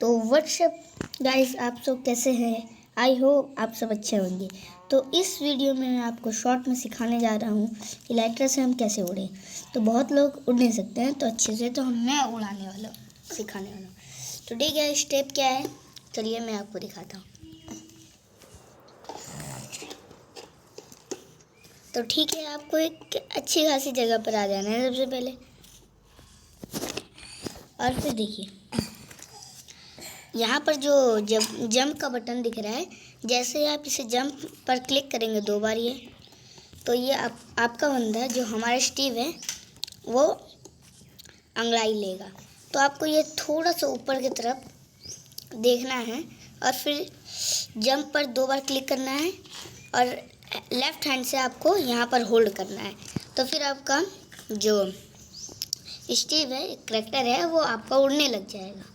तो WhatsApp guys, आप सब कैसे हैं? आई होप आप सब अच्छे होंगे। तो इस वीडियो में मैं आपको शॉर्ट में सिखाने जा रहा हूँ कि लाइटर से हम कैसे उड़ें। तो बहुत लोग उड़ नहीं सकते हैं तो अच्छे से, तो मैं उड़ाने वाला हूँ, सिखाने वाला हूँ। तो ठीक है, स्टेप क्या है चलिए मैं आपको दिखाता हूँ। तो ठीक है, आपको एक अच्छी खासी जगह पर आ जाना है सबसे पहले। और फिर देखिए, यहाँ पर जो जंप का बटन दिख रहा है, जैसे आप इसे जंप पर क्लिक करेंगे 2 बार ये, तो ये आपका बंदा जो हमारा स्टीव है वो अंगड़ाई लेगा। तो आपको ये थोड़ा सा ऊपर की तरफ देखना है और फिर जंप पर 2 बार क्लिक करना है और लेफ्ट हैंड से आपको यहाँ पर होल्ड करना है। तो फिर आपका जो स्टीव है, करैक्टर है, वो आपका उड़ने लग जाएगा।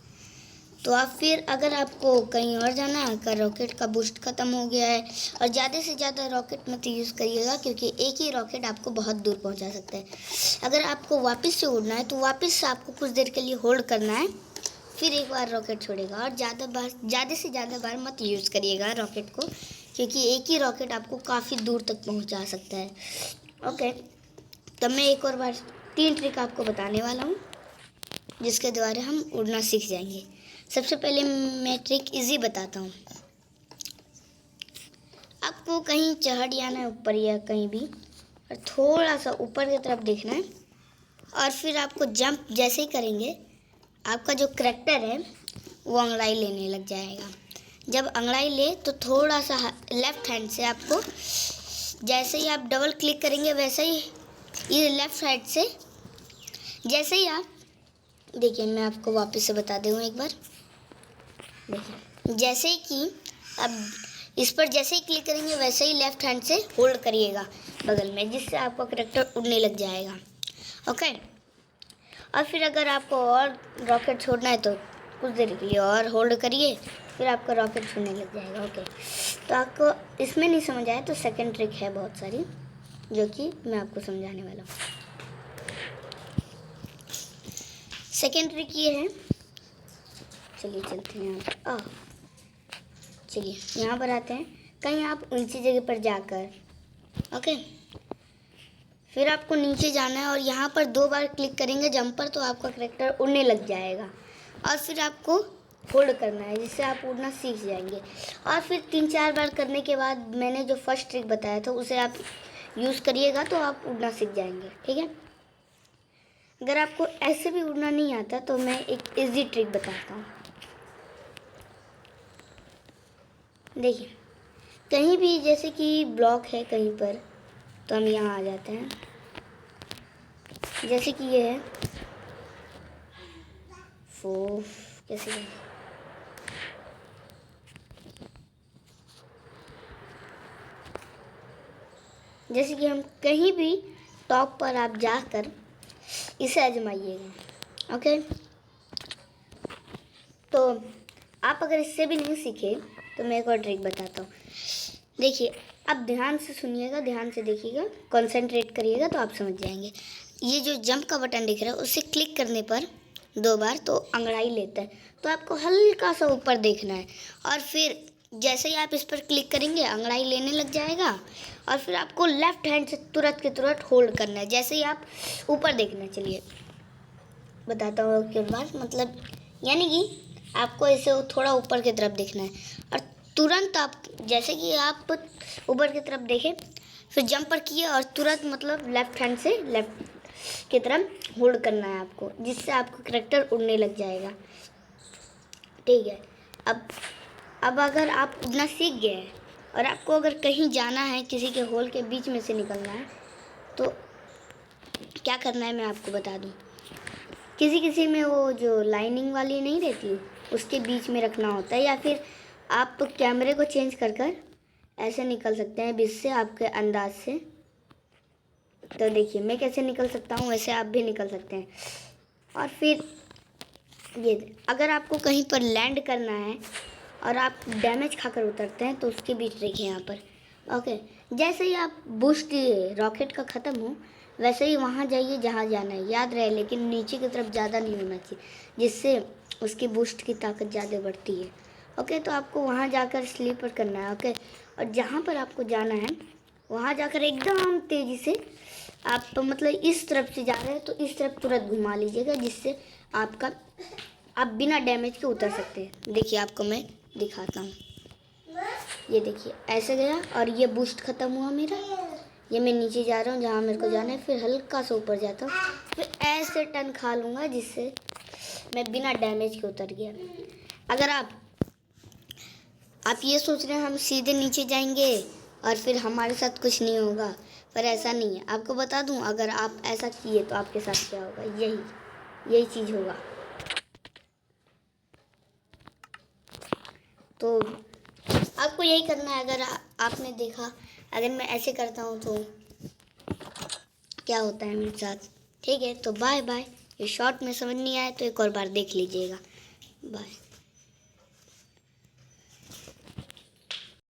तो आप फिर अगर आपको कहीं और जाना है, अगर रॉकेट का बूस्ट ख़त्म हो गया है, और ज़्यादा से ज़्यादा रॉकेट मत यूज़ करिएगा क्योंकि एक ही रॉकेट आपको बहुत दूर पहुंचा सकता है। अगर आपको वापस से उड़ना है तो वापस से आपको कुछ देर के लिए होल्ड करना है, फिर एक बार रॉकेट छोड़ेगा। और ज़्यादा से ज़्यादा बार मत यूज़ करिएगा रॉकेट को, क्योंकि एक ही रॉकेट आपको काफ़ी दूर तक पहुँचा सकता है। ओके, तब मैं एक और बार 3 ट्रिक आपको बताने वाला हूँ जिसके द्वारा हम उड़ना सीख जाएंगे। सबसे पहले मैं ट्रिक इजी बताता हूँ। आपको कहीं चढ़ जाना है ऊपर या कहीं भी, और थोड़ा सा ऊपर की तरफ देखना है, और फिर आपको जंप जैसे ही करेंगे आपका जो करैक्टर है वो अंगड़ाई लेने लग जाएगा। जब अंगड़ाई ले तो थोड़ा सा लेफ्ट हैंड से आपको, जैसे ही आप डबल क्लिक करेंगे वैसे ही ये लेफ्ट साइड से, जैसे ही आप देखिए, मैं आपको वापस से बता दूँ एक बार। देखिए, जैसे ही कि अब इस पर जैसे ही क्लिक करेंगे वैसे ही लेफ्ट हैंड से होल्ड करिएगा बगल में, जिससे आपका करैक्टर उड़ने लग जाएगा। ओके, और फिर अगर आपको और रॉकेट छोड़ना है तो कुछ देर के लिए और होल्ड करिए, फिर आपका रॉकेट छूने लग जाएगा। ओके, तो आपको इसमें नहीं समझ आया तो सेकंड ट्रिक है बहुत सारी जो कि मैं आपको समझाने वाला हूँ। सेकेंड ट्रिक ये है, चलिए चलते हैं यहाँ पर। चलिए यहाँ पर आते हैं, कहीं आप ऊंची जगह पर जाकर, ओके, फिर आपको नीचे जाना है और यहाँ पर 2 बार क्लिक करेंगे जंप पर, तो आपका करैक्टर उड़ने लग जाएगा। और फिर आपको होल्ड करना है, जिससे आप उड़ना सीख जाएंगे। और फिर 3-4 बार करने के बाद मैंने जो फर्स्ट ट्रिक बताया था उसे आप यूज़ करिएगा तो आप उड़ना सीख जाएंगे। ठीक है, अगर आपको ऐसे भी उड़ना नहीं आता तो मैं एक इजी ट्रिक बताता हूँ। देखिए, कहीं भी जैसे कि ब्लॉक है कहीं पर, तो हम यहाँ आ जाते हैं। जैसे कि ये है कैसे है? जैसे कि हम कहीं भी टॉप पर आप जाकर इसे आजमाइएगा। ओके, तो आप अगर इससे भी नहीं सीखे तो मैं एक और ट्रिक बताता हूँ। देखिए, आप ध्यान से सुनिएगा, ध्यान से देखिएगा, कंसंट्रेट करिएगा तो आप समझ जाएंगे। ये जो जंप का बटन दिख रहा है उसे क्लिक करने पर 2 बार तो अंगड़ाई लेता है, तो आपको हल्का सा ऊपर देखना है, और फिर जैसे ही आप इस पर क्लिक करेंगे अंगड़ाई लेने लग जाएगा। और फिर आपको लेफ्ट हैंड से तुरंत के तुरंत होल्ड करना है, जैसे ही आप ऊपर देखना। चलिए बताता हूँ एक बार, मतलब यानी कि आपको इसे थोड़ा ऊपर की तरफ देखना है, और तुरंत आप जैसे कि आप ऊपर की तरफ देखें, फिर जंप पर किए और तुरंत मतलब लेफ्ट हैंड से लेफ्ट की तरफ होल्ड करना है आपको, जिससे आपका करैक्टर उड़ने लग जाएगा। ठीक है, अब अगर आप उड़ना सीख गए हैं और आपको अगर कहीं जाना है, किसी के होल के बीच में से निकलना है, तो क्या करना है मैं आपको बता दूँ। किसी में वो जो लाइनिंग वाली नहीं रहती, उसके बीच में रखना होता है, या फिर आप कैमरे को चेंज कर ऐसे निकल सकते हैं बीच से आपके अंदाज से। तो देखिए मैं कैसे निकल सकता हूँ, वैसे आप भी निकल सकते हैं। और फिर ये, अगर आपको कहीं पर लैंड करना है और आप डैमेज खाकर उतरते हैं तो उसके बीच देखिए यहाँ पर। ओके, जैसे ही आप बूस्ट रॉकेट का ख़त्म हो वैसे ही वहाँ जाइए जहाँ जाना है, याद रहे, लेकिन नीचे की तरफ ज़्यादा नहीं होना चाहिए, जिससे उसकी बूस्ट की ताकत ज़्यादा बढ़ती है। ओके, तो आपको वहाँ जाकर स्लीपर करना है। ओके, और जहाँ पर आपको जाना है वहाँ जाकर एकदम तेज़ी से आप मतलब इस तरफ से जा रहे हैं तो इस तरफ तुरंत घुमा लीजिएगा, जिससे आप बिना डैमेज के उतर सकते हैं। देखिए आपको मैं दिखाता हूँ। ये देखिए ऐसे गया और ये बूस्ट ख़त्म हुआ मेरा। ये मैं नीचे जा रहा हूँ जहाँ मेरे को जाना है, फिर हल्का सा ऊपर जाता हूँ, फिर ऐसे टर्न खा लूँगा जिससे मैं बिना डैमेज के उतर गया। अगर आप ये सोच रहे हैं हम सीधे नीचे जाएंगे और फिर हमारे साथ कुछ नहीं होगा, पर ऐसा नहीं है। आपको बता दूं, अगर आप ऐसा किए तो आपके साथ क्या होगा, यही चीज़ होगा। तो आपको यही करना है। अगर आपने देखा, अगर मैं ऐसे करता हूँ तो क्या होता है मेरे साथ। ठीक है, तो बाय बाय। ये शॉर्ट में समझ नहीं आए तो एक और बार देख लीजिएगा। बाय।